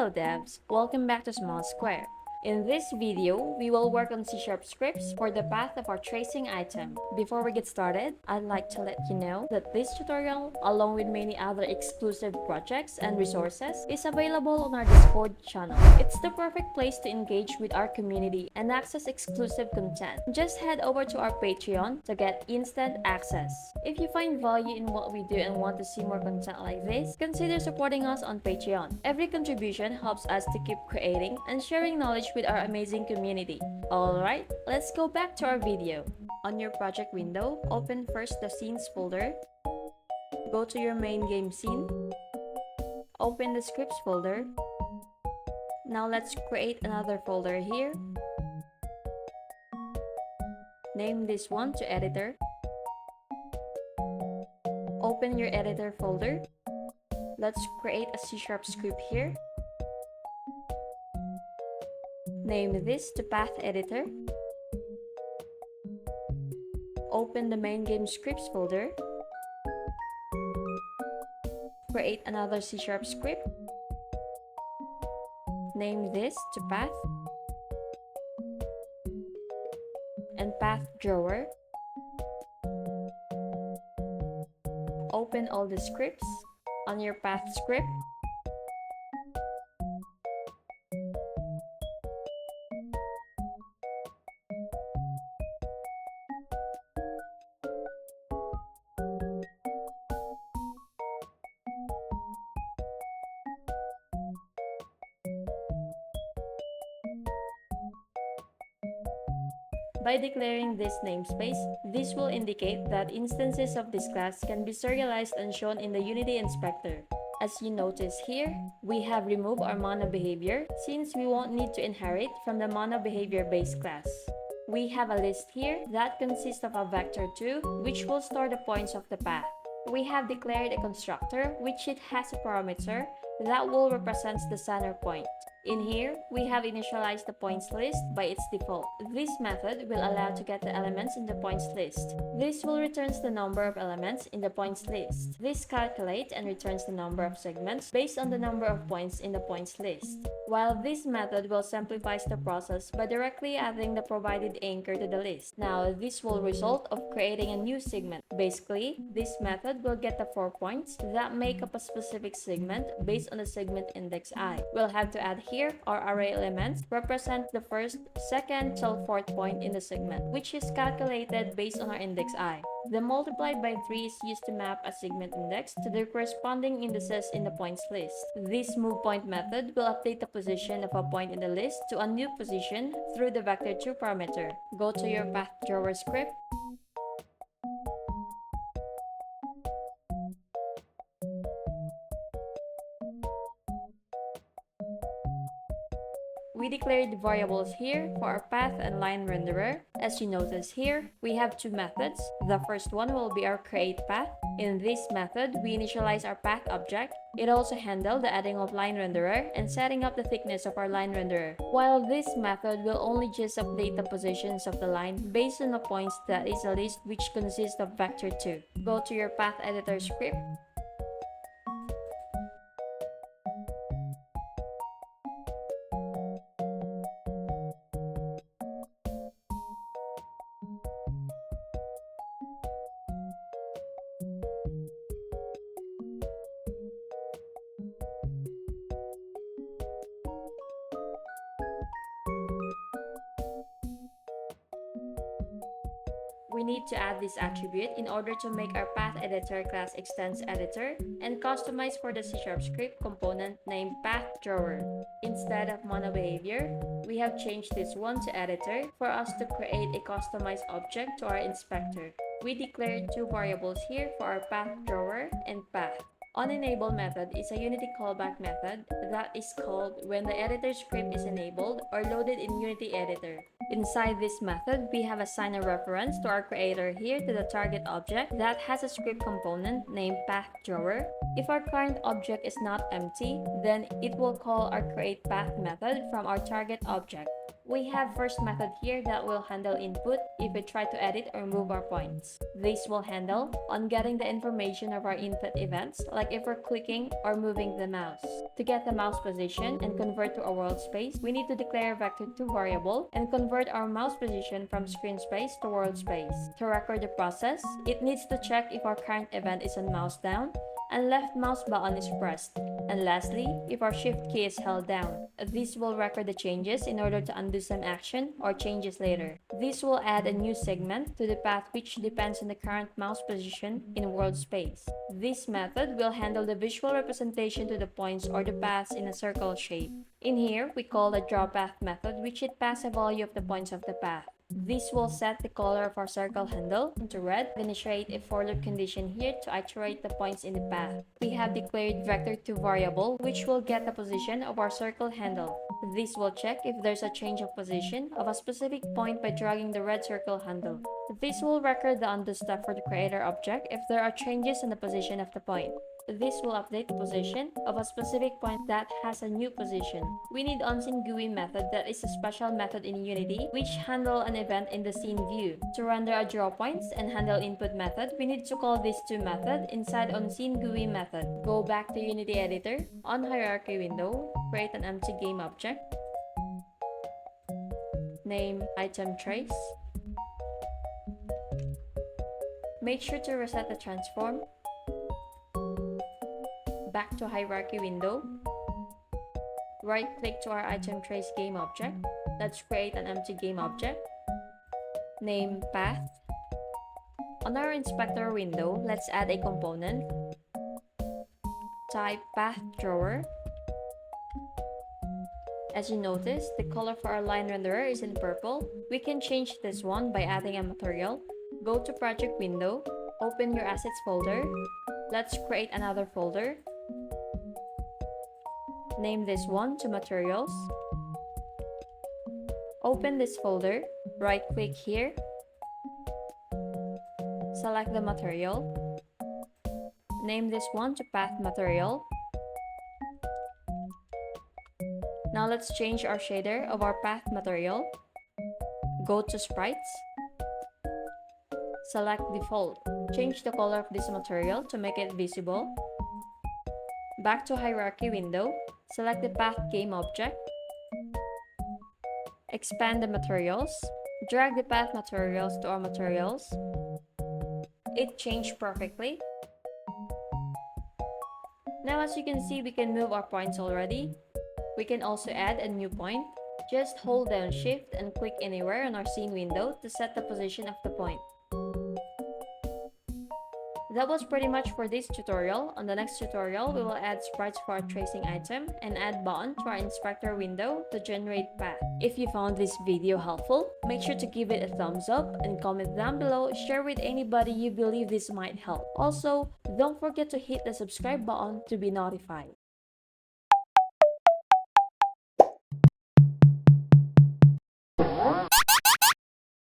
Hello devs, welcome back to Small Square. In this video, we will work on C# scripts for the path of our tracing item. Before we get started, I'd like to let you know that this tutorial, along with many other exclusive projects and resources, is available on our Discord channel. It's the perfect place to engage with our community and access exclusive content. Just head over to our Patreon to get instant access. If you find value in what we do and want to see more content like this, consider supporting us on Patreon. Every contribution helps us to keep creating and sharing knowledge with our amazing community. Alright, let's go back to our video. On your project window, open first the scenes folder. Go to your main game scene. Open the scripts folder. Now let's create another folder here. Name this one to editor. Open your editor folder. Let's create a C# script here. Name this to path editor. Open the main game scripts folder. Create another C# script. Name this to path and path drawer. Open all the scripts on your path script. By declaring this namespace, this will indicate that instances of this class can be serialized and shown in the Unity Inspector. As you notice here, we have removed our monoBehavior since we won't need to inherit from the monoBehavior base class. We have a list here that consists of a vector 2, which will store the points of the path. We have declared a constructor which it has a parameter that will represent the center point. In here, we have initialized the points list by its default. This method will allow to get the elements in the points list. This will returns the number of elements in the points list. This calculates and returns the number of segments based on the number of points in the points list. While this method will simplify the process by directly adding the provided anchor to the list. Now, this will result of creating a new segment. Basically, this method will get the 4 points that make up a specific segment based on the segment index I. We'll have to add here our array elements represent the first, second, till fourth point in the segment, which is calculated based on our index I. The multiplied by 3 is used to map a segment index to the corresponding indices in the points list. This movePoint method will update the position of a point in the list to a new position through the vector2 parameter. Go to your path drawer script. We declared variables here for our path and line renderer. As you notice here, we have two methods. The first one will be our create path. In this method, we initialize our path object. It also handles the adding of line renderer and setting up the thickness of our line renderer. While this method will only just update the positions of the line based on the points that is a list which consists of vector 2. Go to your path editor script. We need to add this attribute in order to make our path editor class extends editor and customize for the C# script component named path drawer. Instead of monoBehavior, we have changed this one to editor for us to create a customized object to our inspector. We declared two variables here for our path drawer and path. OnEnable method is a Unity callback method that is called when the editor script is enabled or loaded in Unity Editor. Inside this method, we have assigned a reference to our creator here to the target object that has a script component named path drawer. If our current object is not empty, then it will call our create path method from our target object. We have first method here that will handle input if we try to edit or move our points. This will handle on getting the information of our input events, like if we're clicking or moving the mouse. To get the mouse position and convert to a world space, we need to declare vector2 variable and convert our mouse position from screen space to world space. To record the process, it needs to check if our current event is on mouse down and left mouse button is pressed. And lastly, if our shift key is held down. This will record the changes in order to undo some action or changes later. This will add a new segment to the path which depends on the current mouse position in world space. This method will handle the visual representation to the points or the paths in a circle shape. In here, we call the drawPath method, which it passes a value of the points of the path. This will set the color of our circle handle into red, initiate a for loop condition here to iterate the points in the path. We have declared vector2 variable, which will get the position of our circle handle. This will check if there's a change of position of a specific point by dragging the red circle handle. This will record the undo step for the creator object if there are changes in the position of the point. This will update the position of a specific point that has a new position. We need onScene GUI method that is a special method in Unity which handle an event in the scene view. To render a draw points and handle input method, we need to call these two methods inside onScene GUI method. Go back to Unity editor, on hierarchy window, create an empty game object, name item trace. Make sure to reset the transform. Back to hierarchy window. Right click to our item trace game object. Let's create an empty game object. Name path. On our inspector window, let's add a component. Type path drawer. As you notice, the color for our line renderer is in purple. We can change this one by adding a material. Go to project window, open your assets folder. Let's create another folder. Name this one to materials. Open this folder, right click here. Select the material. Name this one to path material. Now let's change our shader of our path material. Go to sprites. Select default. Change the color of this material to make it visible. Back to hierarchy window. Select the path game object. Expand the materials. Drag the path materials to our materials. It changed perfectly. Now as you can see, we can move our points already. We can also add a new point. Just hold down shift and click anywhere on our scene window to set the position of the point. That was pretty much for this tutorial. On the next tutorial, we will add sprites for our tracing item and add button to our inspector window to generate path. If you found this video helpful, make sure to give it a thumbs up and comment down below, share with anybody you believe this might help. Also, don't forget to hit the subscribe button to be notified.